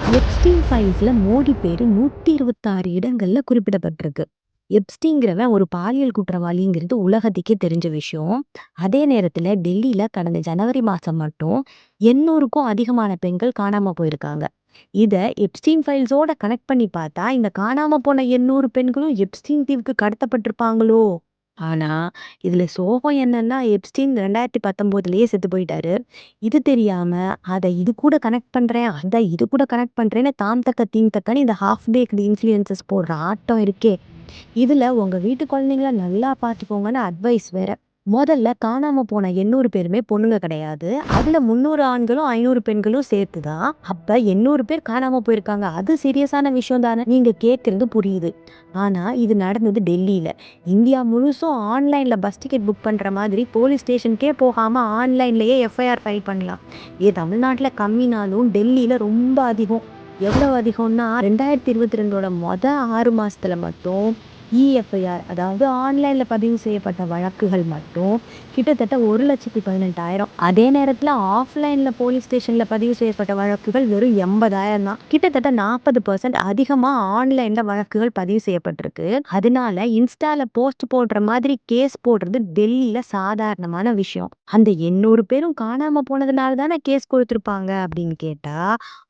Epstein ஃபைல்ஸ்ல Modi பேரு 126 இடங்கள்ல குறிப்பிடப்பட்டிருக்கு. எப்ஸ்டீன்கிறவன் ஒரு பாலியல் குற்றவாளிங்கிறது உலகத்துக்கே தெரிஞ்ச விஷயம். அதே நேரத்துல டெல்லியில கடந்த ஜனவரி மாசம் மட்டும் 800க்கும் அதிகமான பெண்கள் காணாம போயிருக்காங்க. இத எப்ஸ்டீன் ஃபைல்ஸோட கனெக்ட் பண்ணி பார்த்தா, இந்த காணாம போன 800 பெண்களும் எப்ஸ்டீன் தீவுக்கு கடத்தப்பட்டிருப்பாங்களோ? ஆனா, இதுல சோகம் என்னன்னா, எப்ஸ்டீன் 2019லயே செத்து போயிட்டாரு. இது தெரியாம, அத இது கூட கனெக்ட் பண்றேன், அத இது கூட கனெக்ட் பண்றேன்னு தாம் தக்க தீம் தக்கன்னு இந்த ஹால்ஃப் பேக்டு இன்ஃப்ளூயன்சர்ஸ் போடுற ஆட்டம் இருக்கே! இதுல உங்க வீட்டு குழந்தைங்கள நல்லா பார்த்துக்கோங்கன்னு அட்வைஸ் வேற. முதல்ல காணாம போன 800 பேருமே பொண்ணுங்க கிடையாது. அதுல 300 ஆண்களும், 500 பெண்களும் சேர்த்து தான். அப்ப 800 பேர் காணாம போயிருக்காங்க. அது சீரியஸான விஷயம் தானே! நீங்க கேட்கிறது புரியுது. ஆனா, இது நடந்தது டெல்லியில. இந்தியா முழுசும் ஆன்லைன்ல பஸ் டிக்கெட் புக் பண்ற மாதிரி போலீஸ் ஸ்டேஷனுக்கே போகாம ஆன்லைன்லயே எஃப்ஐஆர் ஃபைல் பண்ணலாம். தமிழ்நாட்டுல கம்மினாலும் டெல்லியில ரொம்ப அதிகம். எவ்வளவு அதிகம்னா 2022ஓட 6 மாசத்துல மட்டும் இஎஃப்ஐஆர் அதாவது ஆன்லைன்ல பதிவு செய்யப்பட்ட வழக்குகள் மட்டும் கிட்டத்தட்ட 1,18,000. அதே நேரத்துல ஆஃப்லைன்ல போலீஸ் ஸ்டேஷன்ல பதிவு செய்யப்பட்ட வழக்குகள் வெறும் 80,000 தான். கிட்டத்தட்ட 40% அதிகமா ஆன்லைன்ல வழக்குகள் பதிவு செய்யப்பட்டிருக்கு. அதனால இன்ஸ்டால போஸ்ட் போடுற மாதிரி கேஸ் போடுறது டெல்லியில சாதாரணமான விஷயம். அந்த 800 பேரும் காணாம போனதுனால தானே கேஸ் கொடுத்திருப்பாங்க அப்படின்னு கேட்டா,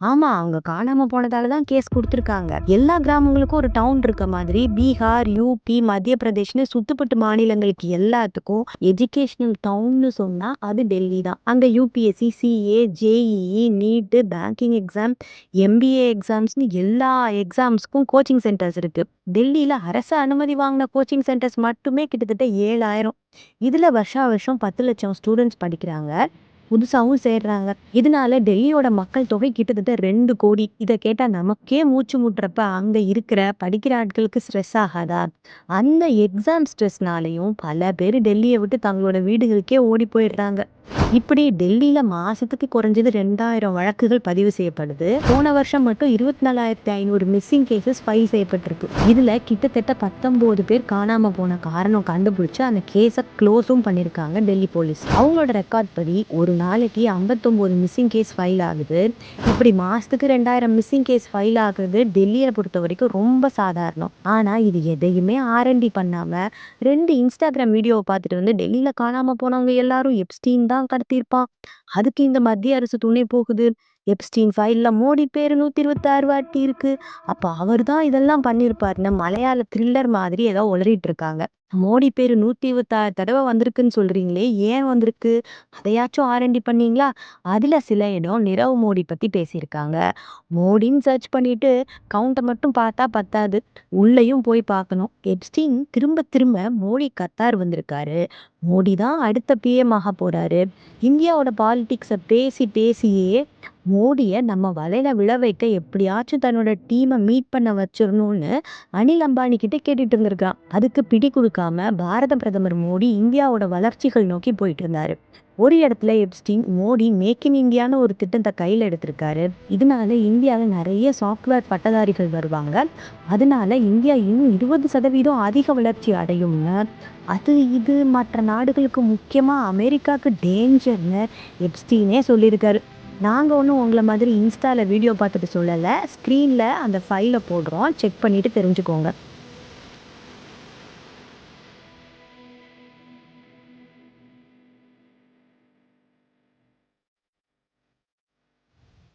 ஆமா, அவங்க காணாம போனதால தான் கேஸ் குடுத்துருக்காங்க. எல்லா கிராமங்களுக்கும் ஒரு டவுன் இருக்க மாதிரி பீகார், யூபி, மத்திய பிரதேஷ்னு சுத்துப்பட்டு மாநிலங்களுக்கு எல்லாத்துக்கும் எஜுகேஷனல் டவுன்னு சொன்னா அது டெல்லி தான். அங்க UPSC, CA, JEE, NEET, banking exam, MBA எக்ஸாம்ஸ்னு எல்லா எக்ஸாம்ஸ்க்கும் கோச்சிங் சென்டர்ஸ் இருக்கு. டெல்லியில அரசு அனுமதி வாங்கின கோச்சிங் சென்டர்ஸ் மட்டுமே கிட்டத்தட்ட 7,000. இதுல வருஷா வருஷம் 10 லட்சம் ஸ்டூடெண்ட்ஸ் படிக்கிறாங்க. புதுசாவும் சேர்றாங்க. இதனால டெல்லியோட மக்கள் தொகை கிட்டத்தட்ட 2 கோடி. இத கேட்டா நமக்கே மூச்சு முட்டுறப்ப அங்க இருக்கிற படிக்கிற ஆட்களுக்கு ஸ்ட்ரெஸ் ஆகாதா? அந்த எக்ஸாம் ஸ்ட்ரெஸ்னாலயும் பல பேரு டெல்லிய விட்டு தங்களோட வீடுகளுக்கே ஓடி போயிடுறாங்க. இப்படி டெல்லியில மாசத்துக்கு குறைஞ்சது 2000 வழக்குகள் பதிவு செய்யப்படுது. போன வருஷம் மட்டும் 24,500 மிஸ்ஸிங் கேசஸ் ஃபைல் செய்யப்பட்டிருக்கு. இதுல கிட்டத்தட்ட 19 பேர் காணாம போன காரணம் கண்டுபிடிச்சு அந்த கேஸ க்ளோஸும் பண்ணிருக்காங்க டெல்லி போலீஸ். அவங்களோட ரெக்கார்ட் படி ஒரு நாளைக்கு 59 மிஸ்ஸிங் கேஸ் ஃபைல் ஆகுது. இப்படி மாசத்துக்கு 2000 மிஸ்ஸிங் கேஸ் ஃபைல் ஆகுது டெல்லியை பொறுத்த வரைக்கும் ரொம்ப சாதாரணம். ஆனா இது எதையுமே ஆர்என்டி பண்ணாம 2 இன்ஸ்டாகிராம் வீடியோவை பார்த்துட்டு வந்து டெல்லியில காணாம போனவங்க எல்லாரும் எப்ஸ்டீன் தான் கடத்தியிருப்பான், அதுக்கு இந்த மத்திய அரசு துணை போகுது, எப்ஸ்டீன் ஃபைல்ல மோடி பேரு 126 வாட்டி இருக்கு, அப்ப அவர் தான் இதெல்லாம் பண்ணியிருப்பாருன்னு மலையாள த்ரில்லர் மாதிரி ஏதோ உளறிட்டு இருக்காங்க. மோடி பேரு 126 தடவை வந்திருக்குன்னு சொல்றீங்களே, ஏன் வந்திருக்கு? அதையாச்சும் ஆர்என்டி பண்ணீங்களா? அதுல சில இடம் நிரவ் மோடி பத்தி பேசியிருக்காங்க. மோடின்னு சர்ச் பண்ணிட்டு கவுண்ட மட்டும் பார்த்தா பத்தாது, உள்ளேயும் போய் பார்க்கணும். எப்ஸ்டீன் திரும்ப திரும்ப மோடி கத்தார் வந்திருக்காரு, மோடி தான் அடுத்த பிஎம் ஆக போறாரு, இந்தியாவோட பாலிடிக்ஸை பேசி பேசியே மோடியை நம்ம வலையில விழ வைக்க எப்படியாச்சும் தன்னோட டீமை மீட் பண்ண வச்சிடணும்னு அனில் அம்பானி கிட்ட கேட்டுட்டு இருந்திருக்கான். அதுக்கு பிடி கொடுக்காம பாரத பிரதமர் மோடி இந்தியாவோட வளர்ச்சிகள் நோக்கி போயிட்டு இருந்தாரு. ஒரு இடத்துல எப்ஸ்டீன் மோடி மேக் இன் இந்தியான்னு ஒரு திட்டத்தை கையில் எடுத்திருக்காரு, இதனால இந்தியாவில் நிறைய சாஃப்ட்வேர் பட்டதாரிகள் வருவாங்க, அதனால இந்தியா இன்னும் 20% அதிக வளர்ச்சி அடையும்னு, அது இது மற்ற நாடுகளுக்கு முக்கியமா அமெரிக்காவுக்கு டேஞ்சர்னு எப்ஸ்டீனே சொல்லியிருக்காரு. நாங்க ஒன்றும் உங்களை மாதிரி இன்ஸ்டால வீடியோ பார்த்துட்டு சொல்லலை, ஸ்க்ரீன்ல அந்த ஃபைலை போடுறோம், செக் பண்ணிட்டு தெரிஞ்சுக்கோங்க.